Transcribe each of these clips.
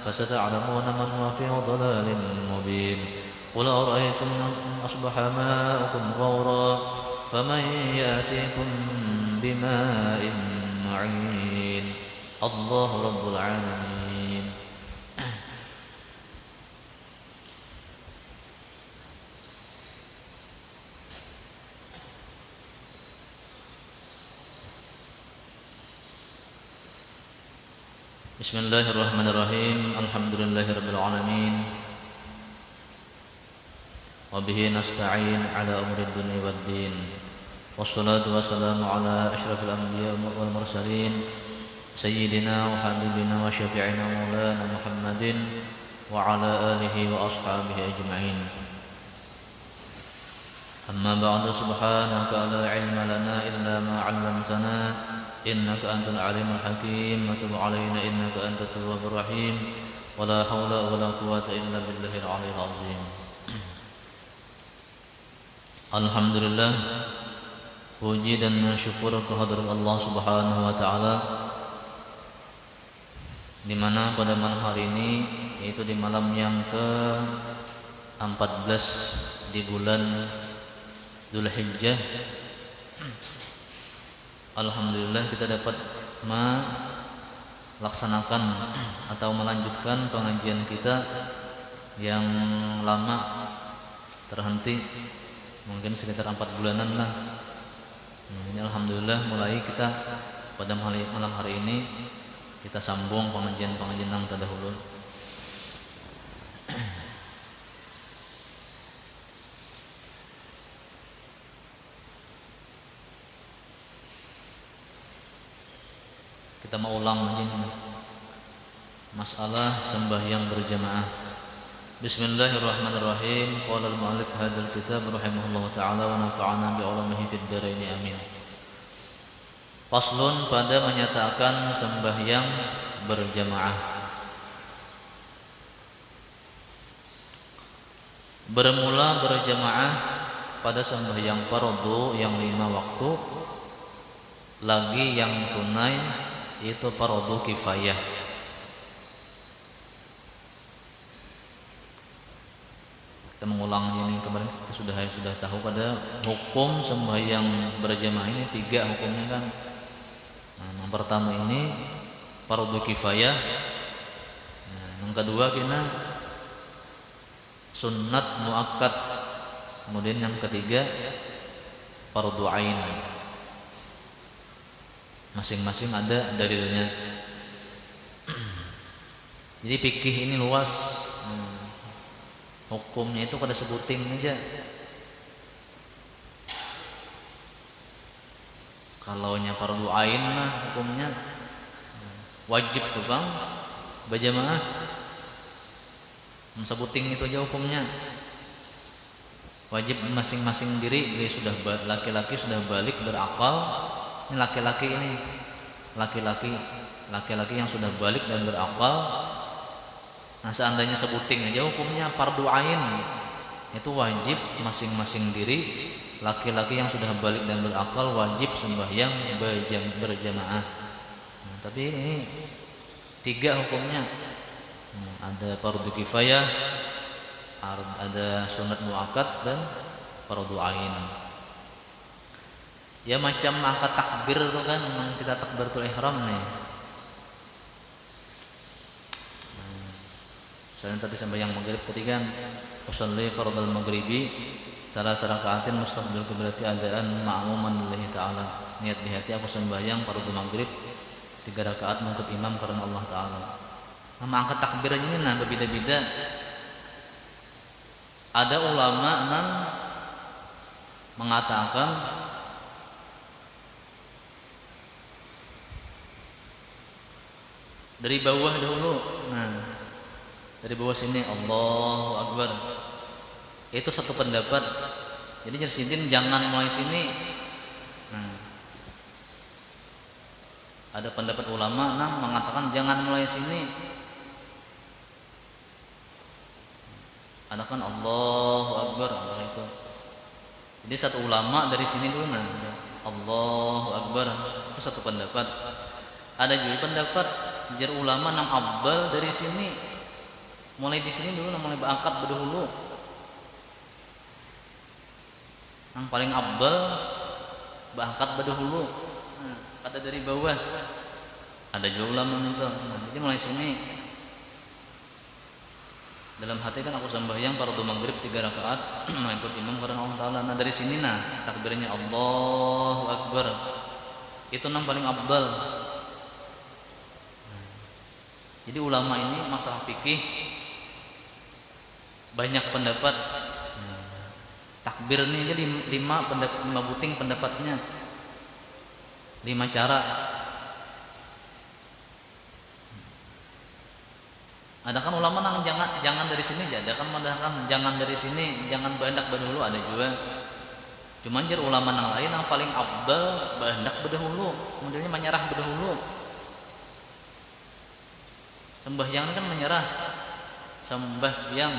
فستعلمون من هو في ضلال مبين قل أرأيتم إن أصبح ماؤكم غورا فمن يأتيكم بماء معين الله رب العالمين. Bismillahirrahmanirrahim. Alhamdulillahirabbil alamin. Wa bihi nasta'in ala umuri dunya waddin. Wassalatu wassalamu ala asyrafil anbiya wal mursalin sayyidina wa habibina wa syafi'ina maulana Muhammadin wa ala alihi wa ashabihi ajma'in. Amma ba'du, subhanaka la ilma lana illa ma 'allamtana innaka antal alimul hakim wa tub 'alaina innaka antat tawwabur rahim wa la haula wa la quwwata illa billahil 'aliyyil 'azim. Alhamdulillah, puji dan syukur kehadirat Allah Subhanahu wa taala, di mana pada malam hari ini, yaitu di malam yang ke-14 di bulan Dzulhijjah, alhamdulillah kita dapat melaksanakan atau melanjutkan pengajian kita yang lama terhenti, mungkin sekitar 4 bulanan lah. Ini alhamdulillah mulai kita pada malam hari ini kita sambung pengajian-pengajian yang terdahulu. Kita mau ulang lagi masalah sembahyang berjamaah. Bismillahirrahmanirrahim. Qala al-mu'allif hadzal kitab rahimahullahu taala wa nafa'ana bi 'ulumihi fid dharain amin. Faslun, pada menyatakan sembahyang berjamaah. Bermula berjamaah pada sembahyang fardu yang 5 waktu, lagi yang tunai itu fardu kifayah. Kita mengulang ini, kemarin kita sudah tahu pada hukum sembahyang berjamaah ini 3 hukumnya kan. Nah, yang pertama ini fardu kifayah. Nah, yang kedua kena sunnat muakkad. Kemudian yang ketiga fardu ain. Masing-masing ada dalilnya. Jadi fikih ini luas. Hukumnya itu pada sebutin aja. Kalaunya fardu ain mah hukumnya wajib tuh bang berjamaah. Sebutin itu aja hukumnya. Wajib masing-masing diri. Dia sudah laki-laki sudah balik berakal. Ini laki-laki yang sudah balik dan berakal. Nah, seandainya sebuting aja hukumnya fardu ain, itu wajib masing-masing diri. Laki-laki yang sudah balik dan berakal wajib sembahyang berjamaah. Nah, tapi ini 3 hukumnya. Ada fardu kifayah, ada sunat muakkad dan fardu ain. Ya macam angkat takbir itu kan, memang kita takbiratul ihram nih. Misalnya tadi sembahyang maghrib tadi kan, usolli fardal maghribi salasa raka'atin mustaqbil qiblati adaan ma'muman lillahi ta'ala. Niat di hati aku sembahyang fardu maghrib 3 rakaat menghadap imam karena Allah Ta'ala. Nama angkat takbir ini nah berbeda-beda. Ada ulama yang mengatakan dari bawah dahulu. Nah, dari bawah sini Allahu Akbar. Itu satu pendapat. Jadi nyersitin jangan mulai sini. Nah, ada pendapat ulama yang mengatakan jangan mulai sini. Ada kan Allahu Akbar itu. Jadi satu ulama dari sini dulu nah. Allahu Akbar. Itu satu pendapat. Ada juga pendapat jar ulama nang afdal dari sini. Mulai di sini dulu, mulai berangkat berdahulu. Yang paling afdal berangkat berdahulu. Ada dari bawah. Ada juga ulama itu. Jadi mulai sini. Dalam hati kan aku sembahyang fardu maghrib 3 rakaat mengikut imam karena Allah Taala. Nah dari sini takbirnya Allahu Akbar. Itu yang paling afdal. Jadi ulama ini masalah fikih banyak pendapat. Takbir ini jadi 5 buting pendapatnya. 5 cara. Ada kan ulama nang jangan dari sini aja, ada kan jangan dari sini, jangan behendak berdahulu, ada juga. Cuman jar ulama nang lain yang paling afdal behendak berdahulu, modelnya menyerah berdahulu. Sembahyang kan menyerah, sembahyang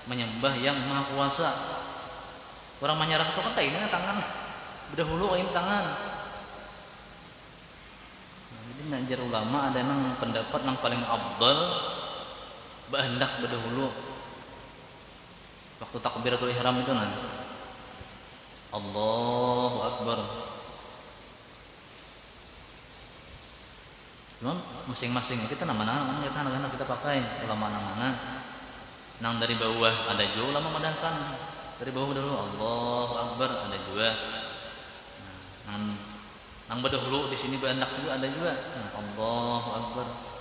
menyembah yang maha kuasa. Orang menyerah itu kan ini tangan berdahulu ini tangan. Jadi najar ulama ada nang pendapat nang paling afdal behendak berdahulu waktu takbiratul ihram itu Allahu Akbar. Cuman masing-masing kita mana kita pakai ulama mana nang dari bawah ada juga ulama madahkan dari bawah dulu Allahu Akbar, ada juga nang berdahulu di sini behendak juga ada juga Allahu Akbar.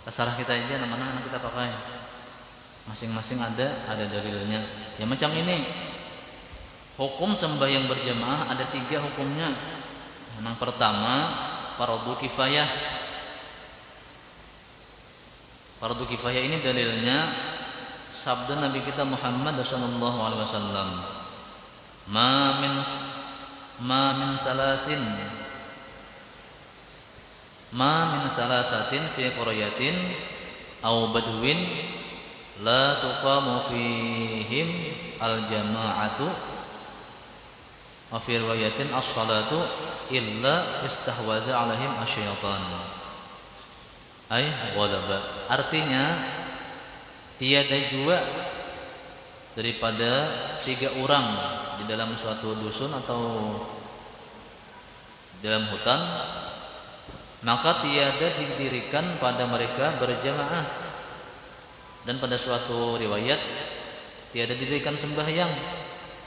Terserah kita aja mana kita pakai. Masing-masing ada dalilnya. Ya macam ini. Hukum sembahyang berjamaah ada 3 hukumnya. Yang pertama, fardu kifayah. Fardu kifayah ini dalilnya sabda Nabi kita Muhammad sallallahu alaihi wasallam. Ma min salasatin fi qaryatin aw badwin la tuqamu fihim al-jama'atu wa fi riwayatin as-salatu illa istahwaza alaihim asyaitan. Ay ghadaba. Artinya tiada jua daripada 3 orang di dalam suatu dusun atau dalam hutan, maka tiada didirikan pada mereka berjamaah, dan pada suatu riwayat tiada didirikan sembahyang,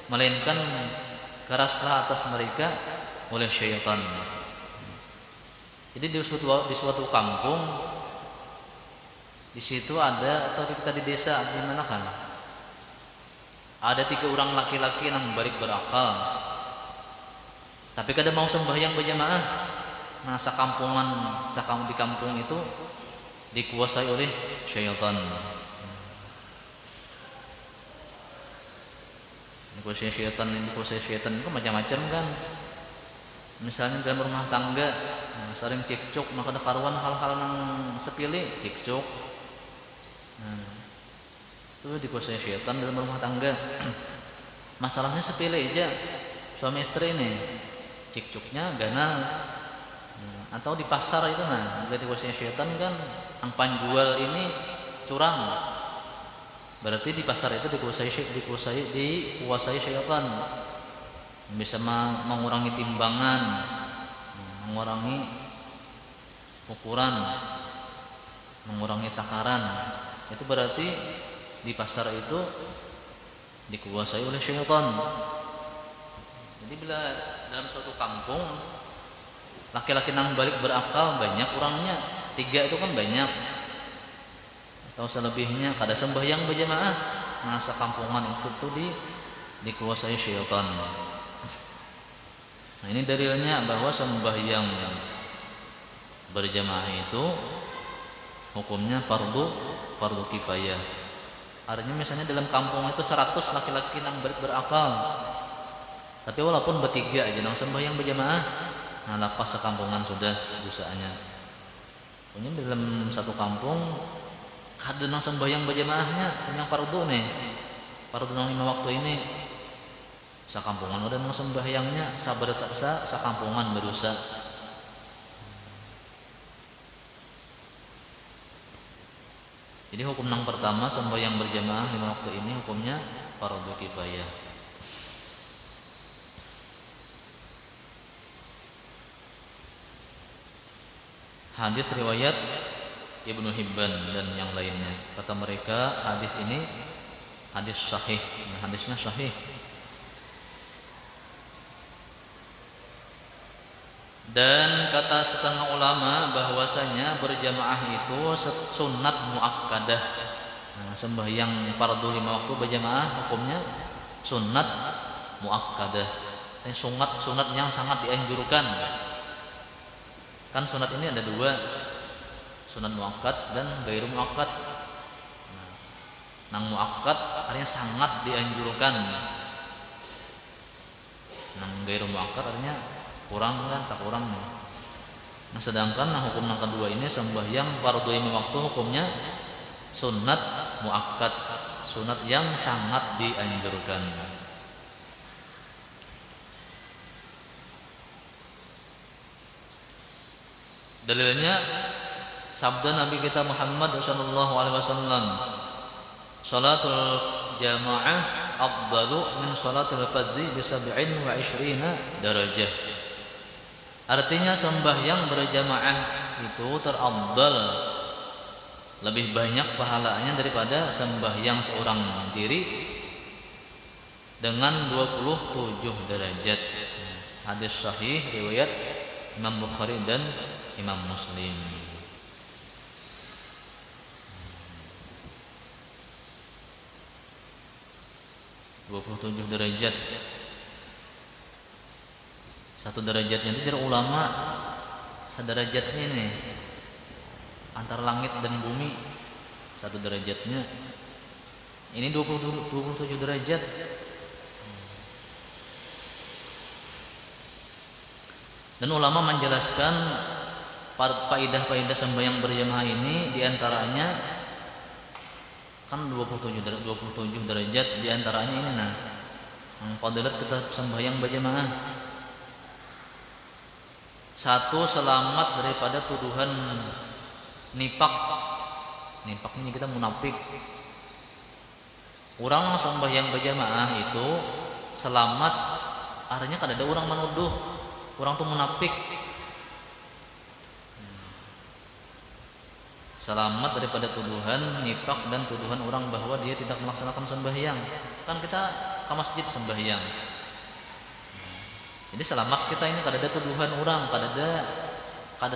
melainkan keraslah atas mereka oleh syaitan. Jadi di suatu kampung, di situ ada, atau kita di desa di mana kan, ada 3 orang laki-laki yang balik berakal, tapi kada mau sembahyang berjamaah. Nah, di kampung itu dikuasai oleh syaitan. Dikuasai syaitan itu macam-macam kan. Misalnya dalam rumah tangga, sering cekcok, maka ada karuan hal-hal yang sepele, cekcok. Itu dikuasai syaitan dalam rumah tangga. Masalahnya sepele aja, suami istri ini cekcoknya ganal. Atau di pasar itu berarti kuasanya syaitan kan, ang penjual ini curang, berarti di pasar itu dikuasai syaitan. Bisa mengurangi timbangan, mengurangi ukuran, mengurangi takaran. Itu berarti di pasar itu dikuasai oleh syaitan. Jadi bila dalam suatu kampung laki-laki nang balik berakal banyak orangnya, 3 itu kan banyak, atau selebihnya kada sembahyang berjamaah, nah sekampungan itu tuh dikuasai syaitan. Nah ini dalilnya bahwa sembahyang berjamaah itu hukumnya fardu kifayah. Artinya misalnya dalam kampung itu 100 laki-laki nang balik berakal, tapi walaupun bertiga aja nang sembahyang berjamaah, nah lapas sekampungan sudah dosanya. Pokoknya dalam satu kampung ada nang sembahyang berjamaahnya, yang fardu nih, fardu nang 5 waktu ini, sekampungan udah nang sembahyangnya, sabar taksa sekampungan berdosa. Jadi hukum yang pertama, sembahyang berjamaah 5 waktu ini hukumnya fardu kifayah. Hadis riwayat Ibnu Hibban dan yang lainnya. Kata mereka hadis ini hadis sahih. Hadisnya sahih. Dan kata setengah ulama bahwasanya berjamaah itu sunat muakkadah. Sembahyang fardu 5 waktu berjamaah hukumnya sunat muakkadah. Sunat yang sangat dianjurkan. Kan sunat ini ada 2, sunat muakkad dan gairu muakkad. Nang muakkad artinya sangat dianjurkan. Nang gairu muakkad artinya kurang kan, tak kurang. Nah sedangkan hukum yang kedua ini sembahyang fardu 5 waktu hukumnya sunat muakkad, sunat yang sangat dianjurkan. Dalilnya sabda Nabi kita Muhammad sallallahu alaihi wasallam, salatul jamaah afdalu min salatil fardhi bi 27 darajah. Artinya sembahyang berjamaah itu terafdal, lebih banyak pahalanya daripada sembahyang seorang diri dengan 27 derajat. Hadis sahih riwayat Imam Bukhari dan Imam Muslim. (27 derajat). Satu derajatnya itu dari ulama sederajatnya ini antara langit dan bumi, satu derajatnya. Ini 27 derajat. Dan ulama menjelaskan faidah-faidah sembahyang berjamaah ini diantaranya kan 27 derajat, diantaranya ini fadilat kita sembahyang berjamaah. 1, selamat daripada tuduhan nifak. Nifak ini kita munafik. Orang sembahyang berjamaah itu selamat, artinya kada ada orang menuduh orang tuh munafik. Selamat daripada tuduhan nifak dan tuduhan orang bahwa dia tidak melaksanakan sembahyang. Kan kita ke masjid sembahyang. Jadi selamat kita ini kada ada tuduhan orang, kada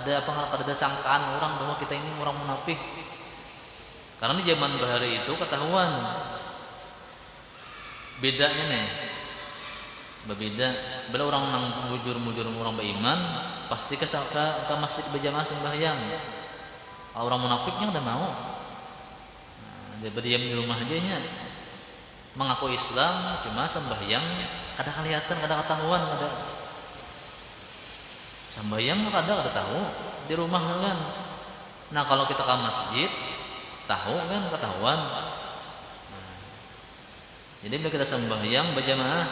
ada sangkaan orang bahwa kita ini orang munafik. Karena di zaman bahari itu ketahuan bedanya nih. Berbeda bila orang nang mujur orang beriman pasti ke masjid berjamaah sembahyang. Orang munafiknya udah mau. Dia berdiam di rumah aja nya. Mengaku Islam cuma sembahyang kada kelihatan, kada ketahuan, kada sembahyang kada tahu di rumah kan. Nah kalau kita ke masjid tahu kan, ketahuan. Jadi bila kita sembahyang berjamaah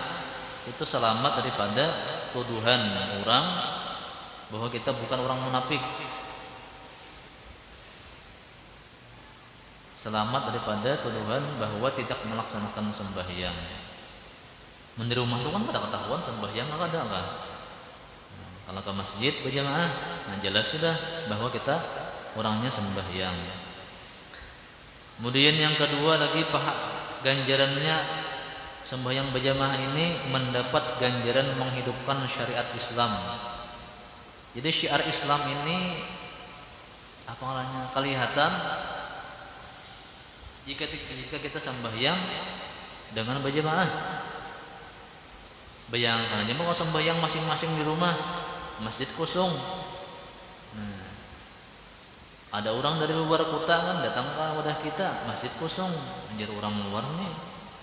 itu selamat daripada tuduhan orang bahwa kita bukan orang munafik. Selamat daripada tuduhan bahwa tidak melaksanakan sembahyang. Di rumah itu kan kada ketahuan sembahyang kada kan. Kalau ke masjid berjamaah, jelas sudah bahwa kita orangnya sembahyang. Kemudian yang kedua lagi ganjarannya sembahyang berjamaah ini mendapat ganjaran menghidupkan syariat Islam. Jadi syiar Islam ini apa namanya? Kelihatan jika kita sembahyang dengan berjamaah. Bayangkan aja kalau sembahyang masing-masing di rumah, masjid kosong. Ada orang dari luar kota kan datang ke wadah kita, masjid kosong. Anjir orang luar nih,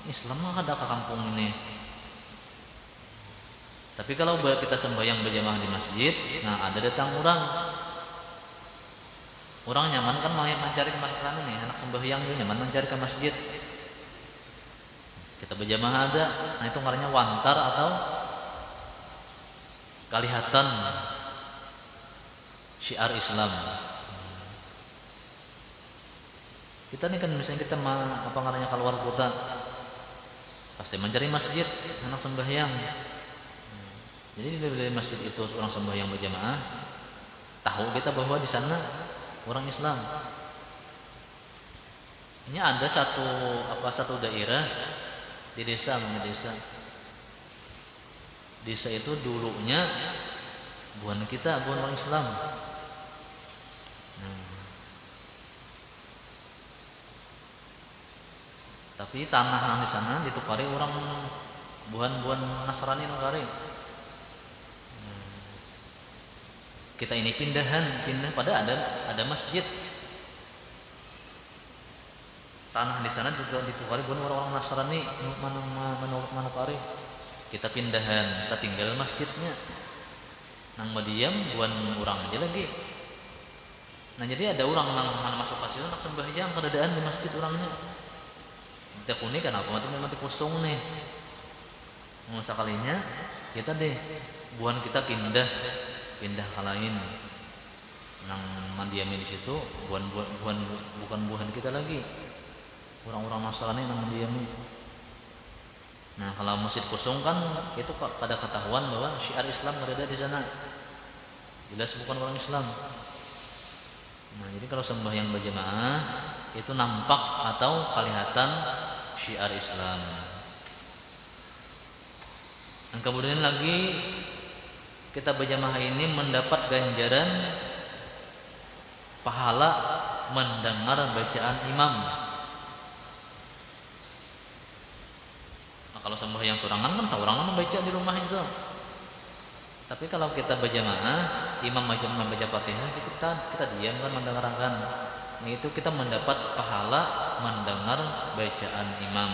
Islam mah ada ke kampung ini. Tapi kalau kita sembahyang berjamaah di masjid, ada datang orang nyaman kan mencari ke masjid ini, anak sembahyang itu nyaman mencari ke masjid. Kita berjamaah ada, itu ngarannya wantar atau kelihatan syiar Islam. Kita nih kan misalnya kita apa namanya keluar kota, pasti mencari masjid anak sembahyang. Jadi dari masjid itu orang sembahyang berjamaah, tahu kita bahwa di sana orang Islam. Ini ada satu daerah di desa, desa itu dulunya bukan orang Islam. Tapi tanah yang di sana ditukari orang buhan Nasrani nukari. Kita ini pindah pada ada masjid. Tanah di sana juga ditukari buhan orang Nasrani manukari. Kita pindahan, kita tinggal masjidnya. Nang madiam buhan orang aja lagi. Nah jadi ada orang nang mana masuk kasih nak sembahyang keadaan di masjid orangnya. Kita kuning kan aku mati kosong nih. Sekalinya kita deh buan kita pindah ke lain. Nang mandiami di situ bukan buhan kita lagi. Orang-orang Nasrani nang mandiami. Nah, kalau masjid kosong kan itu pada ketahuan bahwa syiar Islam berada di sana. Jelas bukan orang Islam. Nah, jadi kalau sembahyang berjamaah itu nampak atau kelihatan syiar Islam. Dan kemudian lagi kita berjamaah ini mendapat ganjaran pahala mendengar bacaan imam. Nah, kalau sembahyang sorangan kan seorangan membaca di rumah itu. Tapi kalau kita berjamaah, imam membaca Fatihah, kita diam kan mendengarkan. Nah, itu kita mendapat pahala mendengar bacaan imam.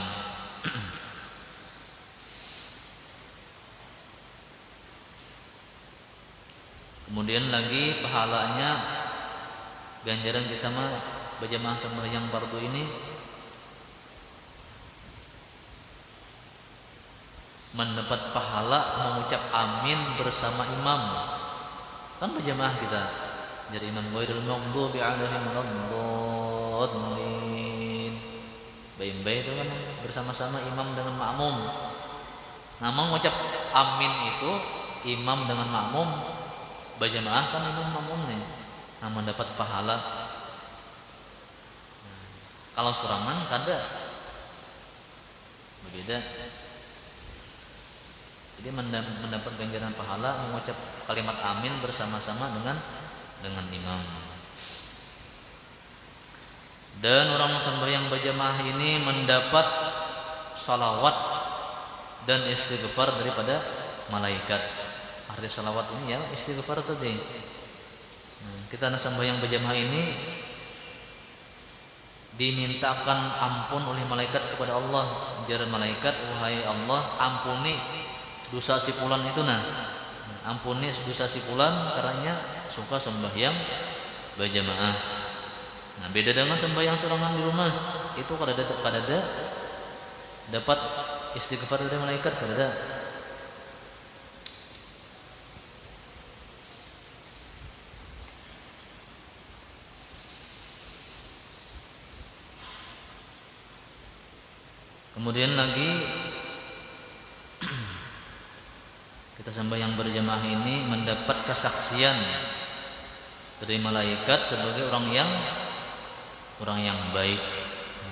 Kemudian lagi pahalanya ganjaran kita mah berjamaah sembahyang fardu ini mendapat pahala mengucap amin bersama imam. Kan berjamaah kita. Jadi imam ghairil maghdubi 'alaihim waladdallin. Baik-baik itu kan bersama-sama imam dengan makmum. Nah, mengucap amin itu imam dengan makmum berjamaah kan imam makmum nih. Nah, mendapat pahala. Kalau sorangan kada berbeda. Jadi mendapat ganjaran pahala mengucap kalimat amin bersama-sama dengan imam. Dan orang sembahyang berjamaah ini mendapat salawat dan istighfar daripada malaikat. Arti salawat ini ya istighfar tadi. Kita sembahyang berjamaah ini dimintakan ampun oleh malaikat kepada Allah. Jar malaikat, wahai Allah, ampuni dosa si fulan itu ampuni dosa si fulan karena suka sembahyang berjamaah. Nah, beda dengan sembahyang sorangan di rumah. Itu kada dapat istighfar dari malaikat kada. Kemudian lagi kita sembahyang berjamaah ini mendapat kesaksian dari malaikat sebagai orang yang baik.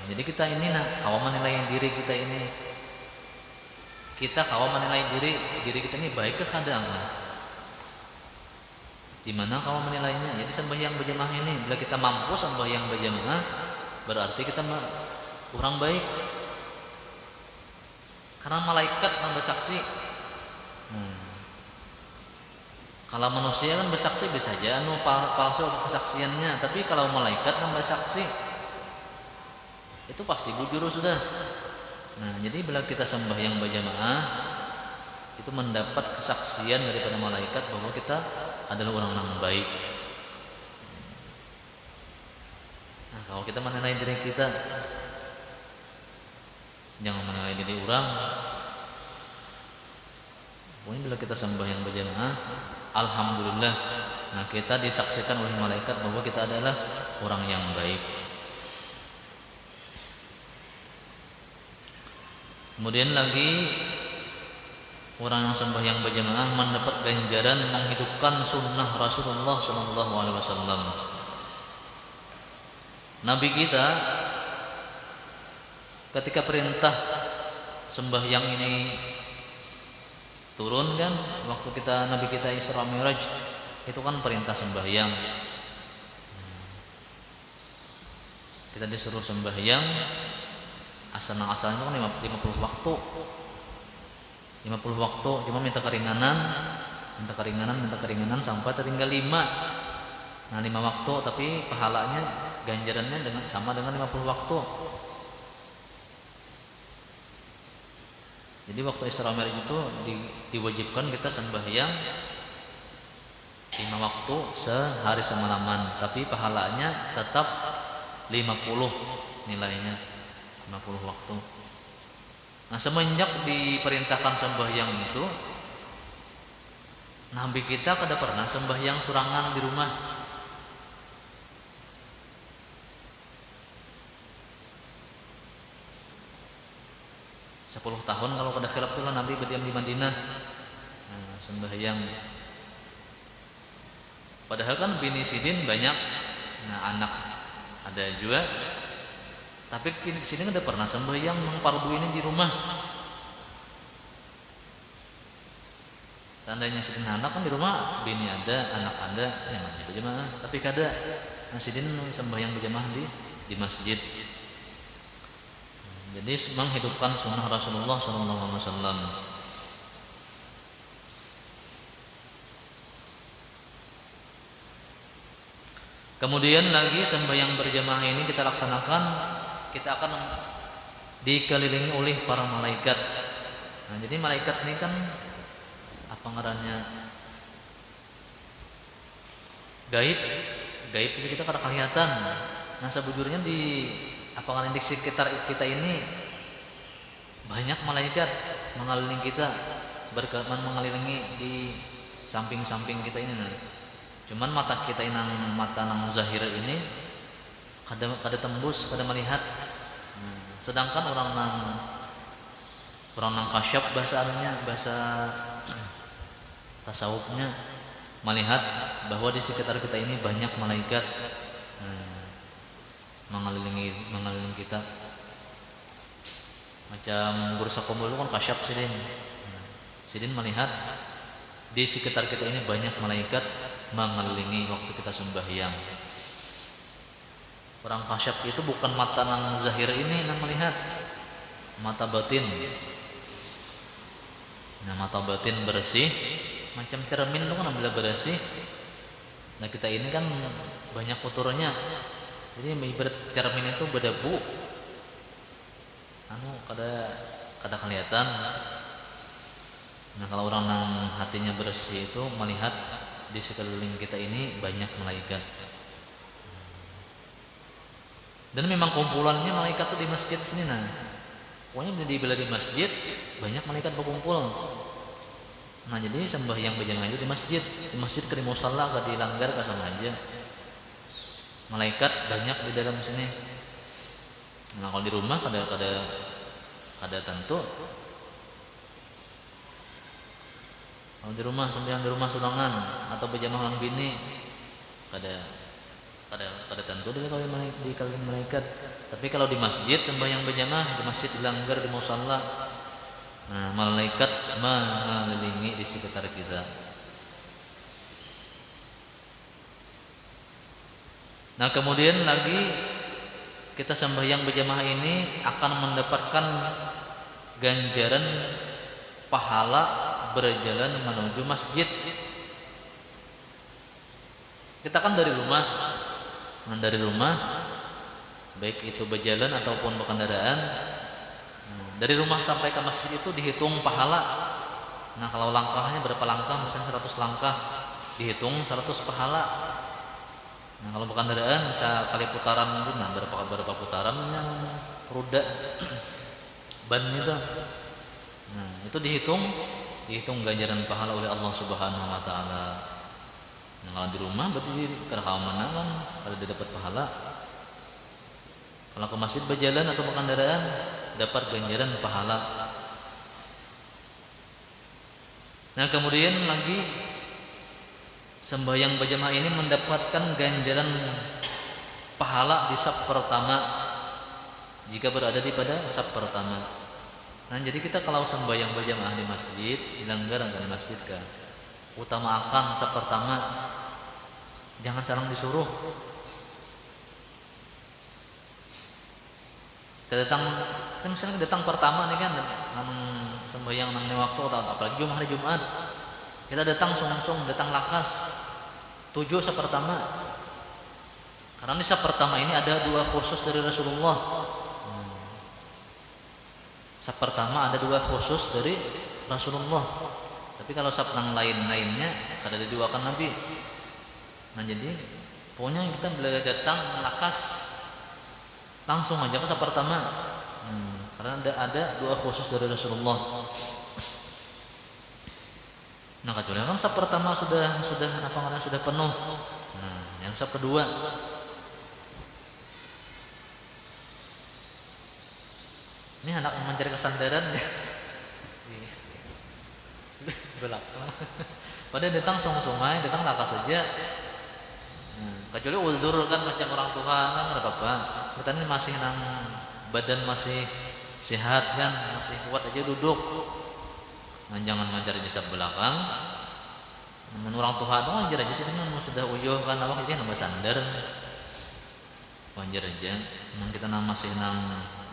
Jadi kita ini kawan menilai diri kita ini. Kita kawan menilai diri kita ini baik ke kadang. Di mana kawan menilainya? Jadi sembahyang berjamaah ini bila kita mampu sembahyang berjamaah berarti kita orang baik. Karena malaikat bersaksi. Kalau manusia kan bersaksi bisa aja palsu kesaksiannya, tapi kalau malaikat kan bersaksi itu pasti bujur sudah. Nah, jadi bila kita sembahyang berjamaah itu mendapat kesaksian daripada malaikat bahwa kita adalah orang yang baik. Nah, kalau kita menilai diri kita, jangan menilai diri orang. Pokoknya bila kita sembahyang berjamaah, alhamdulillah, nah kita disaksikan oleh malaikat bahwa kita adalah orang yang baik. Kemudian lagi orang yang sembahyang berjamaah mendapat ganjaran menghidupkan sunnah Rasulullah Shallallahu Alaihi Wasallam. Nabi kita ketika perintah sembahyang ini turun kan, waktu Nabi kita Isra Mi'raj itu kan perintah sembahyang. Kita disuruh sembahyang, asalnya kan 50 waktu. 50 waktu, cuma minta keringanan sampai tertinggal 5. Nah, 5 waktu tapi pahalanya, ganjarannya sama dengan 50 waktu. Jadi waktu Isra Mi'raj itu diwajibkan kita sembahyang 5 waktu sehari semalaman, tapi pahalanya tetap 50 nilainya, 50 waktu. Nah, semenjak diperintahkan sembahyang itu, Nabi kita kada pernah sembahyang surangan di rumah. Sepuluh tahun kalau kada khilaf itulah Nabi berdiam di Madinah. Nah, sembahyang. Padahal kan bini Sidin banyak, nah anak ada juga. Tapi di sini kada pernah sembahyang fardu ini di rumah. Seandainya Sidin anak kan di rumah, bini ada, anak ada, yang ada berjamaah. Tapi kada. Nah, Sidin sembahyang berjamaah di masjid. Jadi menghidupkan sunnah Rasulullah SAW. Kemudian lagi sembahyang berjamaah ini kita laksanakan, kita akan dikelilingi oleh para malaikat. Nah, jadi malaikat ini kan apa ngarannya? Gaib itu kita kada kelihatan. Nah, sebujurnya di apa ngarannya di sekitar kita ini banyak malaikat mengelilingi kita, mengelilingi di samping-samping kita ini. Nah, cuman mata kita ini, mata nang zahir ini kada tembus, kada melihat. Sedangkan orang nang kasyaf bahasa tasawufnya melihat bahwa di sekitar kita ini banyak malaikat mengelilingi kita. Macam guru sakumbul itu kan kasyaf Sidin melihat di sekitar kita ini banyak malaikat mengelilingi waktu kita sembahyang. Orang kasyaf itu bukan mata nang zahir ini nang melihat, mata batin. Nah, mata batin bersih macam cermin itu kan bila bersih. Nah, kita ini kan banyak kotornya. Jadi ibarat cermin itu berdebu, kada kelihatan. Nah, kalau orang yang hatinya bersih itu melihat di sekeliling kita ini banyak malaikat. Dan memang kumpulannya malaikat itu di masjid sini. Nah, pokoknya bila di masjid banyak malaikat berkumpul. Nah, jadi sembahyang berjamaah itu di masjid. Di masjid ke di musala ke dilanggar ke sama aja. Malaikat banyak di dalam sini. Nah, kalau di rumah kada tentu. Kalau di rumah sembahyang di rumah sunangan atau berjamaah orang bini kada tentu dikelilingi malaikat. Tapi kalau di masjid sembahyang berjamaah, di masjid dilanggar di musala, nah malaikat mengelilingi di sekitar kita. Nah, kemudian lagi kita sembahyang berjamaah ini akan mendapatkan ganjaran pahala berjalan menuju masjid. Kita kan dari rumah, baik itu berjalan ataupun berkendaraan, dari rumah sampai ke masjid itu dihitung pahala. Nah, kalau langkahnya berapa langkah, misalnya 100 langkah, dihitung 100 pahala. Nah, kalau berkendaraan bisa kali putaran itu, nah berapa putarannya roda ban itu. Nah, itu dihitung ganjaran pahala oleh Allah Subhanahu wa taala. Nah, kalau di rumah berarti kerahamanan kan ada dapat pahala. Kalau ke masjid berjalan atau berkendaraan dapat ganjaran pahala. Nah, kemudian lagi sembahyang berjamaah ini mendapatkan ganjaran pahala di saf pertama jika berada di pada saf pertama. Nah, jadi kita kalau sembahyang berjamaah di masjid, dilanggar di masjid kan, utamakan saf pertama, jangan sareng disuruh. Misalnya datang pertama nih kan, sembahyang nang waktu atau apalagi hari Jumat, kita datang sungsung, datang lakas, tujuh saf pertama. Karena di saf pertama ini ada dua khusus dari Rasulullah. Saf pertama ada dua khusus dari Rasulullah. Tapi kalau saf yang lainnya kada diduakan Nabi. Nah, jadi pokoknya kita bila datang lakas langsung aja ke saf pertama. Karena ada dua khusus dari Rasulullah. Nah, kecuali kan saf pertama sudah penuh. Nah, yang saf kedua ini anak mencari kesandaran ya. Belakang. Pada datang sungai, datang lakas saja. Kecuali uzur kan macam orang tua kan enggak apa-apa. Kita ini masih nang badan masih sehat kan, masih kuat aja duduk. Nah, jangan mencari di saf belakang. Namun orang tua itu wajar aja sih kan sudah uyuh kan awak aja nambah sandar. Wajar aja. Memang kita masih nang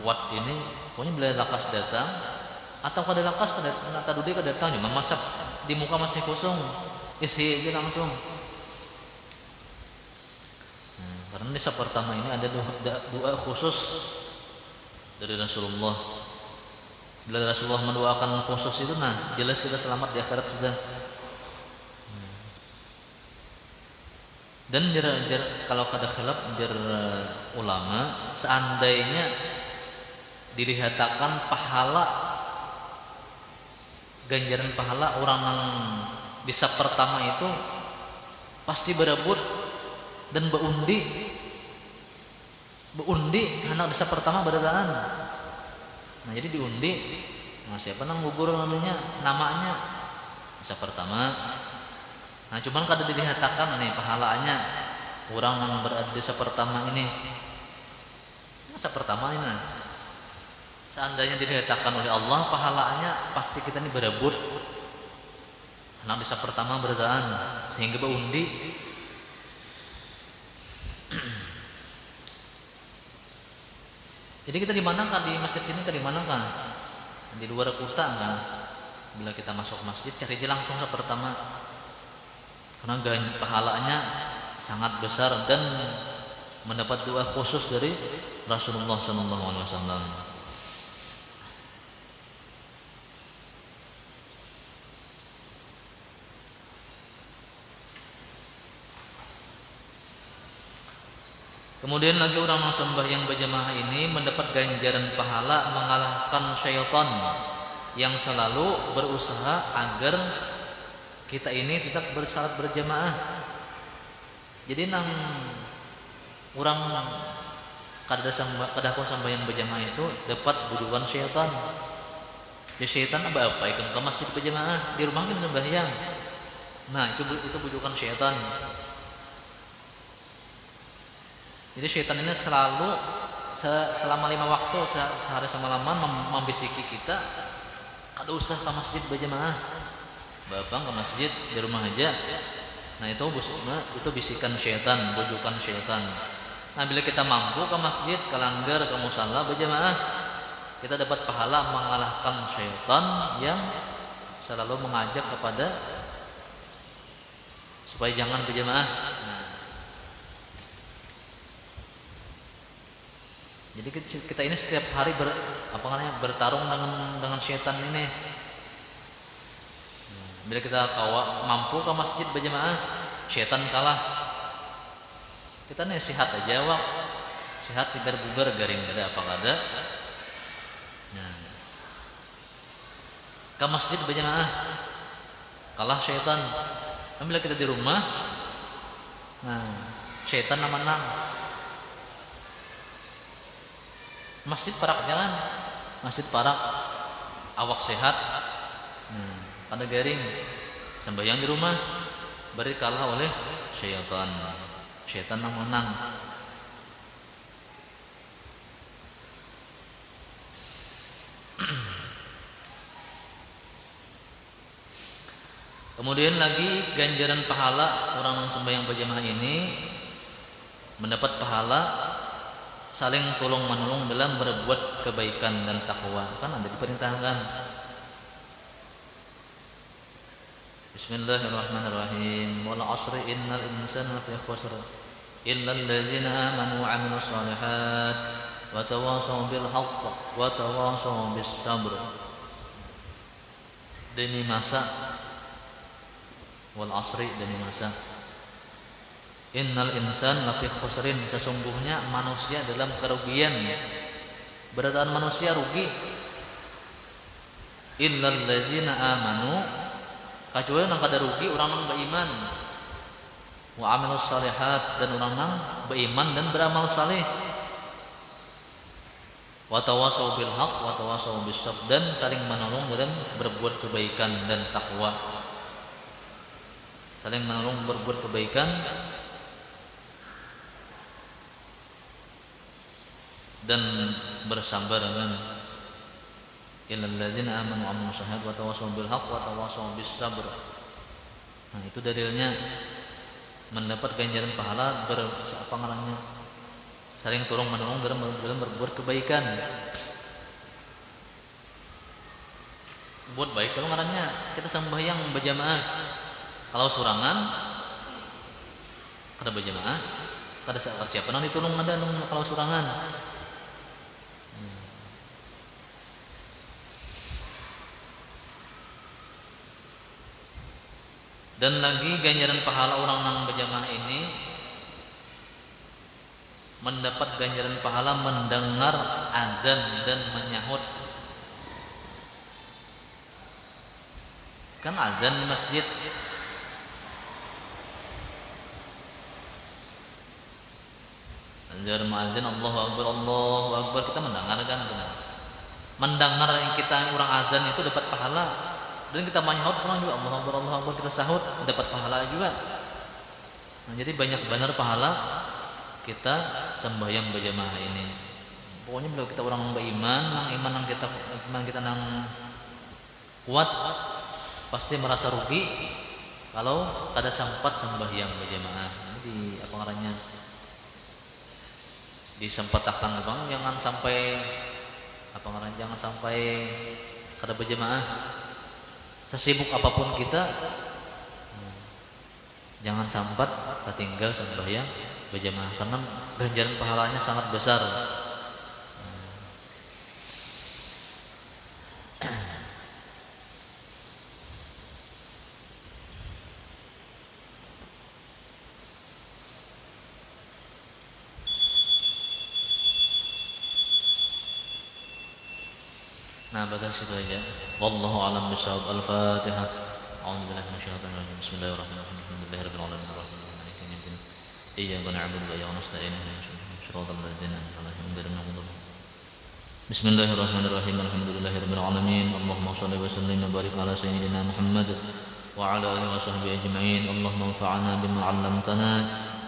kuat ini, pokoknya bila lakas datang atau kada lakas kada duduk kada datang cuma masak di muka masih kosong, isi aja langsung. Karena di saf pertama ini ada dua khusus dari Rasulullah. Bila Rasulullah mendoakan khusus itu, nah jelas kita selamat di akhirat sudah. Dan kalau kada khilaf ulama, seandainya dilihatakan pahala ganjaran pahala orang yang di saf pertama itu pasti berebut dan beundi anak di saf pertama beradaan. Nah, jadi diundi, nah siapa nang gugur namanya di saf pertama. Nah, cuman kada dilihatakan nih pahalanya orang yang berada di saf pertama ini. Saf pertama ini seandainya dilihatakan oleh Allah pahalanya pasti kita ini berebut anak di saf pertama beradaan sehingga beundi. Jadi kita di mana kan di masjid sini kan di mana kan? Di luar kota kan? Bila kita masuk masjid cari aja langsung saf pertama. Karena pahalanya sangat besar dan mendapat doa khusus dari Rasulullah sallallahu alaihi wasallam. Kemudian lagi orang yang sembahyang berjamaah ini mendapat ganjaran pahala mengalahkan syaitan yang selalu berusaha agar kita ini tidak bersalat berjamaah. Jadi nang orang kada sembahyang berjamaah itu dapat bujukan syaitan. Ya syaitan apa ikut ke masjid berjamaah, di rumah kan sembahyang. Nah, itu bujukan syaitan. Jadi syaitan ini selalu selama 5 waktu sehari semalaman membisiki kita, kada usah ke masjid berjamaah, babang ke masjid di rumah aja. Nah, itu bisikan syaitan, bujukan syaitan. Nah, bila kita mampu ke masjid, ke langgar, ke musala berjamaah, kita dapat pahala mengalahkan syaitan yang selalu mengajak kepada supaya jangan berjamaah. Nah, jadi kita ini setiap hari bertarung dengan syaitan ini. Bila kita mampu ke masjid berjamaah, syaitan kalah. Kita nih sehat aja sehat segar bugar garing kada apa kada. Nah, ke masjid berjamaah kalah syaitan. Bila kita di rumah, nah syaitan menang. Masjid parak jalan, masjid parak, awak sehat. ada garing. Sembahyang di rumah beri kalah oleh syaitan. Syaitan yang menang. Kemudian lagi ganjaran pahala orang sembahyang berjamaah ini mendapat pahala saling tolong menolong dalam berbuat kebaikan dan takwa. Kan ada diperintahkan. Bismillahirrahmanirrahim. Wal 'ashri innal insana lafi khusr illa allazina amanu wa 'amilus shalihat wa tawashaw bil haqq wa tawashaw bis sabr. Demi masa, wal 'ashri demi masa, innal insan lafi khusrin, sesungguhnya manusia dalam kerugian. Beradaan manusia rugi. Illal ladzina amanu, kecuali nang kada rugi orang nang beriman. Wa amilus shalihat, dan orang nang beriman dan beramal saleh. Wa tawasaw bil haqq wa tawasaw bis sabr, dan saling menolong dalam berbuat kebaikan dan takwa. Saling menolong berbuat kebaikan dan bersabar dengan illal ladzina amanu wa amilus shalihat wa tawassaw bil haqq wa tawassaw bis sabr. Nah, itu dalilnya mendapat ganjaran pahala apa namanya? Saling tolong menolong dalam berbuat kebaikan. Buat baik kalau ngarannya kita sembahyang berjamaah. Kalau surangan kada berjamaah, kada siapa nang ditolong ada kalau surangan. Dan lagi ganjaran pahala orang nang berjamaah ini mendapat ganjaran pahala mendengar azan dan menyahut. Kan azan di masjid, azan muadzin Allahu Akbar, kita mendengarkan benar. Mendengar yang kita orang azan itu dapat pahala. Dan kita menyahut orang juga Allahu Akbar, kita sahut dapat pahala juga. Nah, jadi banyak benar pahala kita sembahyang berjamaah ini. Pokoknya bila kita orang beriman, nang kita nang kuat, pasti merasa rugi kalau kada sempat sembahyang berjamaah. Jadi apa ngarannya? Disempatkan bang, jangan sampai apa ngarannya? Jangan sampai kada berjamaah. Sesibuk apapun kita, jangan sampai tertinggal sembahyang berjamaah, karena ganjaran pahalanya sangat besar. Nah, batas itu aja. Wallahu a'lam bishawab. Al-Fatihah. A'udzubillahi minasyaitonir rajim. Bismillahirrahmanirrahim. Alhamdulillahirabbil alamin arrahmanir rahim maliki yaumiddin. Iyyaka na'budu wa iyyaka nasta'in. Shiratal ladzina an'amta 'alaihim ghairil maghdubi 'alaihim. Bismillahirrahmanirrahim. Alhamdulillahirabbil alamin. Allahumma shalli wa sallim wa barik ala sayyidina Muhammad wa ala alihi wa sahbihi ajma'in. Allahumma anfa'na bima 'allamtana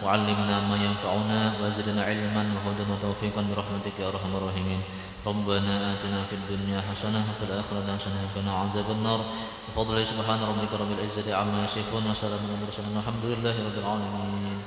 wa 'allimna ma yanfa'una wa zidna 'ilman wa hudan wa tawfiqan bi rahmatika ya arhamar rahimin. ربنا آتنا في الدنيا حسنة وفي الآخرة حسنة وقنا عذاب النار. بفضل سبحان ربك رب العزة عما يصفون وسلام على المرسلين والحمد لله رب العالمين.